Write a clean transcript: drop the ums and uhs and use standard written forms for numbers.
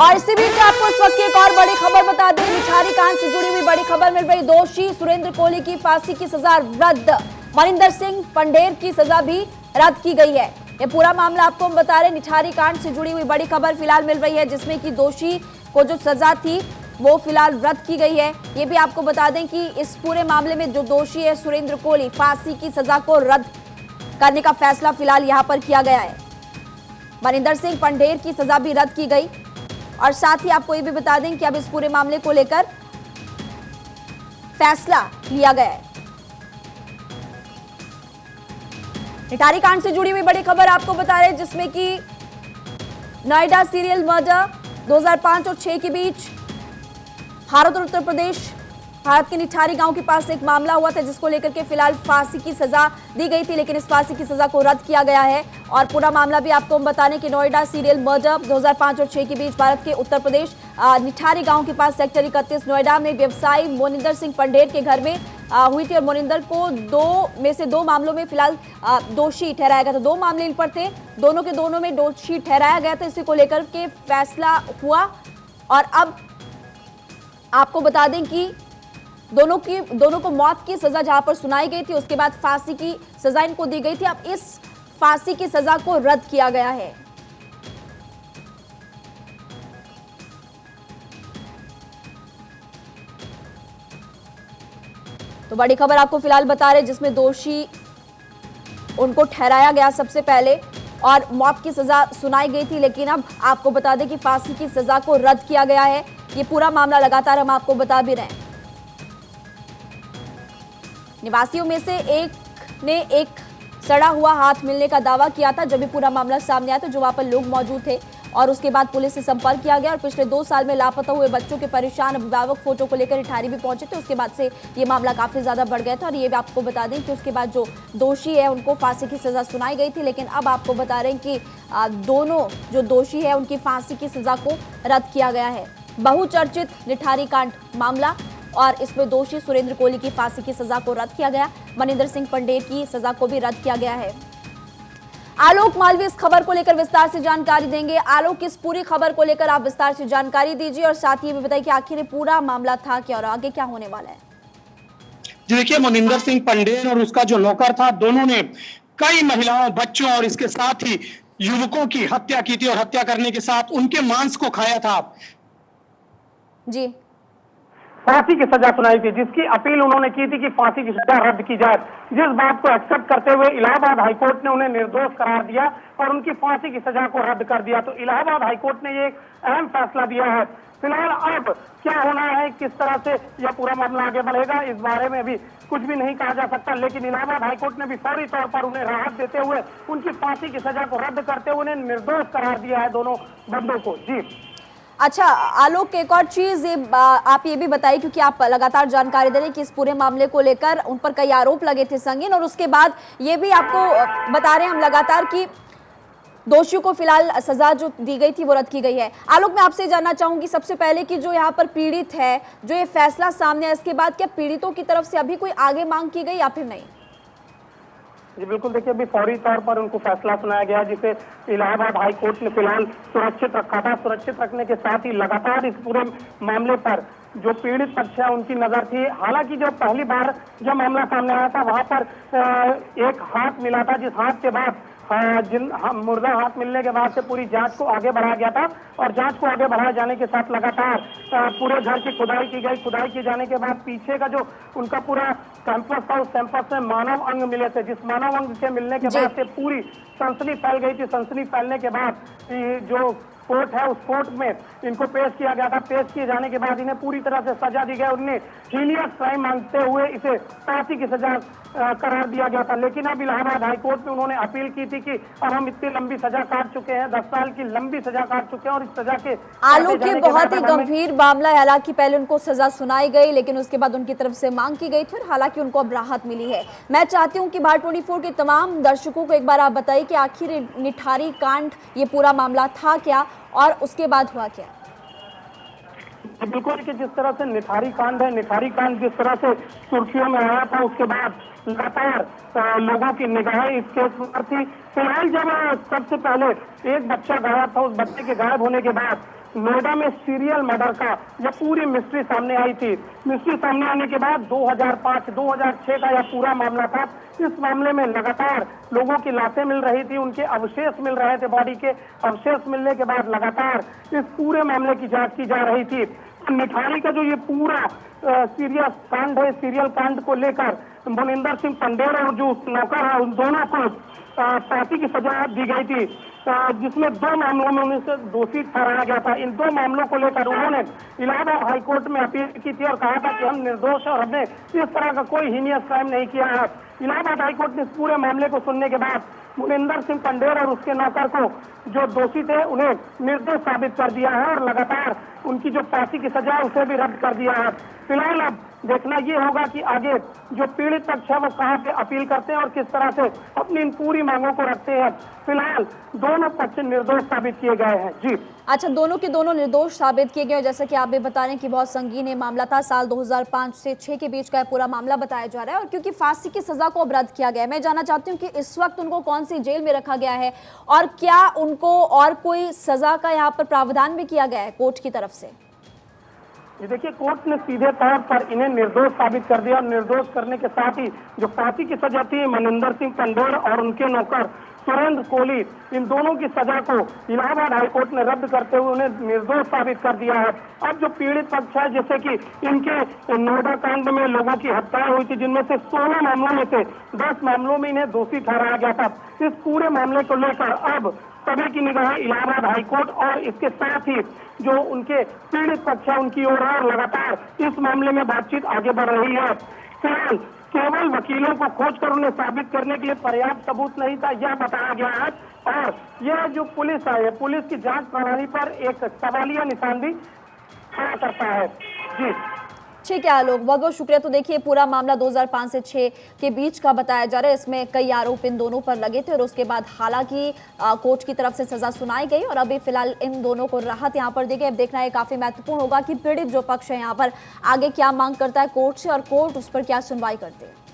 और इसी बीच आपको इस वक्त की एक और बड़ी खबर बता दें, निठारी कांड से जुड़ी हुई बड़ी खबर मिल रही। दोषी सुरेंद्र कोहली की फांसी की सजा रद्द, मनिंदर सिंह पंडेर की सजा भी रद्द की गई है। ये पूरा मामला आपको हम बता रहे, निठारी कांड से जुड़ी हुई बड़ी खबर फिलहाल मिल रही है, जिसमें कि दोषी को जो सजा थी वो फिलहाल रद्द की गई है। ये भी आपको बता दें कि इस पूरे मामले में जो दोषी है सुरेंद्र कोहली, फांसी की सजा को रद्द करने का फैसला फिलहाल यहां पर किया गया है। मनिंदर सिंह पंडेर की सजा भी रद्द की गई। और साथ ही आपको ये भी बता दें कि अब इस पूरे मामले को लेकर फैसला लिया गया है। निठारी कांड से जुड़ी हुई बड़ी खबर आपको बता रहे हैं, जिसमें कि नोएडा सीरियल मर्डर 2005 और 6 के बीच भारत और उत्तर प्रदेश, भारत के निठारी गांव के पास एक मामला हुआ था, जिसको लेकर के फिलहाल फांसी की सजा दी गई थी, लेकिन इस फांसी की सजा को रद्द किया गया है। और पूरा मामला भी आपको हम बताने कि नोएडा सीरियल मर्डर 2005 और 6 के बीच भारत के उत्तर प्रदेश निठारी गांव के पास सेक्टर 31 नोएडा में व्यवसायी मोनिंदर सिंह पंडेर के घर में हुई थी। और मोनिंदर को दो मामलों में फिलहाल दोषी ठहराया गया था। 2 मामले इन पर थे, दोनों के दोनों में दोषी ठहराया गया था। इसी को लेकर के फैसला हुआ और अब आपको बता दें कि दोनों को मौत की सजा जहां पर सुनाई गई थी, उसके बाद फांसी की सजा इनको दी गई थी। अब इस फांसी की सजा को रद्द किया गया है। तो बड़ी खबर आपको फिलहाल बता रहे, जिसमें दोषी उनको ठहराया गया सबसे पहले और मौत की सजा सुनाई गई थी, लेकिन अब आपको बता दें कि फांसी की सजा को रद्द किया गया है। ये पूरा मामला लगातार हम आपको बता भी रहे हैं। निवासियों में से एक ने एक सड़ा हुआ हाथ मिलने का दावा किया था जब भी पूरा मामला सामने आया था, जो वहां पर लोग मौजूद थे। और उसके बाद पुलिस से संपर्क किया गया और पिछले 2 साल में लापता हुए बच्चों के परेशान अभिभावक फोटो को लेकर निठारी भी पहुंचे थे। उसके बाद से ये मामला काफी ज्यादा बढ़ गया था। और ये भी आपको बता दें कि उसके बाद जो दोषी है उनको फांसी की सजा सुनाई गई थी, लेकिन अब आपको बता रहे हैं कि दोनों जो दोषी है उनकी फांसी की सजा को रद्द किया गया है। बहुचर्चित निठारी कांड मामला और इसमें दोषी सुरेंद्र कोहली की फांसी की सजा को रद्द किया गया। मनिंदर सिंह पंडेर की सजा को भी रद्द किया गया है। आलोक मालवीय इस खबर को लेकर विस्तार से जानकारी देंगे। आलोक, इस पूरी खबर को लेकर आप विस्तार से जानकारी दीजिए और साथ ही भी बताइए कि आखिर पूरा मामला था क्या और आगे क्या होने वाला है। जी देखिए, मनिंदर सिंह पंडेर और उसका जो नौकर था, दोनों ने कई महिलाओं, बच्चों और इसके साथ ही युवकों की हत्या की थी और हत्या करने के साथ उनके मांस को खाया था। जी, फांसी की सजा सुनाई थी, जिसकी अपील उन्होंने की थी कि फांसी की सजा रद्द की जाए। जिस बात को एक्सेप्ट करते हुए इलाहाबाद हाईकोर्ट ने उन्हें निर्दोष करार दिया और उनकी फांसी की सजा को रद्द कर दिया। तो इलाहाबाद हाईकोर्ट ने ये एक अहम फैसला दिया है। फिलहाल अब क्या होना है, किस तरह से यह पूरा मामला आगे बढ़ेगा, इस बारे में भी कुछ भी नहीं कहा जा सकता। लेकिन इलाहाबाद हाईकोर्ट ने भी फौरी तौर पर उन्हें राहत देते हुए उनकी फांसी की सजा को रद्द करते हुए उन्हें निर्दोष करार दिया है, दोनों बंदों को। जी अच्छा आलोक, एक और चीज आप ये भी बताइए, क्योंकि आप लगातार जानकारी दे रहे हैं कि इस पूरे मामले को लेकर उन पर कई आरोप लगे थे संगीन, और उसके बाद ये भी आपको बता रहे हैं हम लगातार कि दोषियों को फिलहाल सजा जो दी गई थी वो रद्द की गई है। आलोक, मैं आपसे जानना चाहूंगी सबसे पहले कि जो यहाँ पर पीड़ित है, जो ये फैसला सामने आया, इसके बाद क्या पीड़ितों की तरफ से अभी कोई आगे मांग की गई या फिर नहीं? जी बिल्कुल, देखिए अभी फौरी तौर पर उनको फैसला सुनाया गया, जिसे इलाहाबाद हाई कोर्ट ने फिलहाल सुरक्षित रखा था। सुरक्षित रखने के साथ ही लगातार इस पूरे मामले पर जो पीड़ित पक्ष है उनकी नजर थी। हालांकि जो पहली बार जो मामला सामने आया था, वहां पर एक हाथ मिला था, जिस हाथ के बाद मुर्दा हाथ मिलने के बाद से पूरी जांच को आगे बढ़ाया गया था। और जांच को आगे बढ़ाए जाने के साथ लगातार पूरे घर की खुदाई की गई। खुदाई की जाने के बाद पीछे का जो उनका पूरा कैंपस था, उस कैंपस में मानव अंग मिले थे, जिस मानव अंग के मिलने के बाद से पूरी सनसनी फैल गई थी। सनसनी फैलने के बाद जो कोर्ट है, उस कोर्ट में इनको पेश किया गया था। पेश किए जाने के बाद इन्हें पूरी तरह से सजा दी गई। उन्हें हीनियस क्राइम मांगते हुए इसे फांसी की सजा करार दिया गया था। लेकिन अब इलाहाबाद हाईकोर्ट में उन्होंने अपील की थी कि अब हम इतनी लंबी सजा काट चुके हैं, 10 साल की लंबी सजा काट चुके हैं और इस सजा के आलोक, ये बहुत ही गंभीर मामला है। हालांकि पहले उनको सजा सुनाई गई, लेकिन उसके बाद उनकी तरफ से मांग की गई थी और हालांकि उनको अब राहत मिली है। मैं चाहती हूँ कि भारत 24 के तमाम दर्शकों को एक बार आप बताइए कि आखिर निठारी कांड ये पूरा मामला था क्या और उसके बाद हुआ क्या? बिल्कुल, कि जिस तरह से निठारी कांड है, निठारी कांड जिस तरह से सुर्खियों में आया था, उसके बाद लगातार लोगों की निगाहें इस केस पर थी। फिलहाल जब सबसे पहले एक बच्चा गायब था, उस बच्चे के गायब होने के बाद नोएडा में सीरियल मर्डर का यह पूरी मिस्ट्री सामने आई थी। मिस्ट्री सामने आने के बाद 2005-2006 का यह पूरा मामला था। इस मामले में लगातार लोगों की लाशें मिल रही थी, उनके अवशेष मिल रहे थे, बॉडी के अवशेष मिलने के बाद लगातार इस पूरे मामले की जांच की जा रही थी। निठारी का जो ये पूरा सीरियस कांड है, सीरियल कांड को लेकर मोनिंदर सिंह पंडेर और जो नौकर है उन दोनों को फांसी की सजा दी गई थी, जिसमें 2 मामलों में उन्हें से दोषी ठहराया गया था। इन 2 मामलों को लेकर उन्होंने इलाहाबाद हाईकोर्ट में अपील की थी और कहा था कि हम निर्दोष और हमने इस तरह का कोई हीनियस क्राइम नहीं किया है। इलाहाबाद हाईकोर्ट ने इस पूरे मामले को सुनने के बाद मोनिंदर सिंह पंडेर और उसके नौकर को जो दोषी थे उन्हें निर्दोष साबित कर दिया है और लगातार उनकी जो फांसी की सजा है उसे भी रद्द कर दिया है। फिलहाल अब देखना ये होगा कि आगे जो पीड़ित पक्ष है वो कहाँ पे अपील करते हैं और किस तरह से अपनी इन पूरी मांगों को रखते हैं। फिलहाल दोनों पक्ष निर्दोष साबित किए गए हैं। जी अच्छा, दोनों के दोनों निर्दोष साबित किए गए। जैसा कि आप भी बता रहे हैं कि बहुत संगीन ये मामला था, साल 2005 से 6 के बीच का पूरा मामला बताया जा रहा है और क्योंकि फांसी की सजा को अब रद्द किया गया है, मैं जानना चाहती हूँ कि इस वक्त उनको कौन सी जेल में रखा गया है और क्या उनको और कोई सजा का यहाँ पर प्रावधान भी किया गया है कोर्ट की तरफ से? ये देखिए, कोर्ट ने सीधे तौर पर इन्हें निर्दोष साबित कर दिया और निर्दोष करने के साथ ही जो फांसी की सजा थी मोनिंदर सिंह पंडेर और उनके नौकर सुरेंद्र कोहली, इन दोनों की सजा को इलाहाबाद हाईकोर्ट ने रद्द करते हुए उन्हें निर्दोष साबित कर दिया है। अब जो पीड़ित पक्ष है, जैसे कि इनके नोएडा कांड में लोगों की हत्या हुई थी, जिनमें से 16 मामलों में से 10 मामलों में इन्हें दोषी ठहराया गया था। इस पूरे मामले को लेकर अब सभी की निगाह इलाहाबाद हाईकोर्ट और इसके साथ ही जो उनके पीड़ित पक्ष है उनकी ओर है और लगातार इस मामले में बातचीत आगे बढ़ रही है। फिलहाल केवल वकीलों को खोजकर उन्हें साबित करने के लिए पर्याप्त सबूत नहीं था, यह बताया गया है और यह जो पुलिस है, पुलिस की जांच प्रणाली पर एक सवालिया निशान भी खड़ा करता है। जी ठीक है आलोक, बहुत बहुत शुक्रिया। तो देखिए, पूरा मामला 2005 से 6 के बीच का बताया जा रहा है। इसमें कई आरोप इन दोनों पर लगे थे और उसके बाद हालांकि कोर्ट की तरफ से सजा सुनाई गई और अभी फिलहाल इन दोनों को राहत यहाँ पर दी गई। अब देखना है, काफी महत्वपूर्ण होगा कि पीड़ित जो पक्ष है यहाँ पर आगे क्या मांग करता है कोर्ट से और कोर्ट उस पर क्या सुनवाई करती है।